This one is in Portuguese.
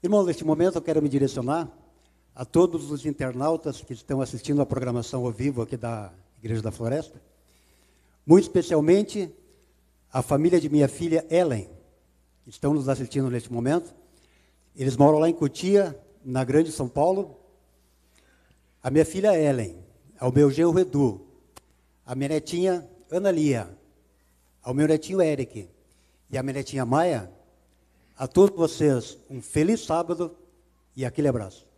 Irmão, neste momento eu quero me direcionar a todos os internautas que estão assistindo a programação ao vivo aqui da Igreja da Floresta, muito especialmente a família de minha filha Ellen, que estão nos assistindo neste momento. Eles moram lá em Cotia, na Grande São Paulo. A minha filha Ellen, ao meu genro Edu, a minha netinha Ana Lia, ao meu netinho Eric e a minha netinha Maia, a todos vocês um feliz sábado e aquele abraço.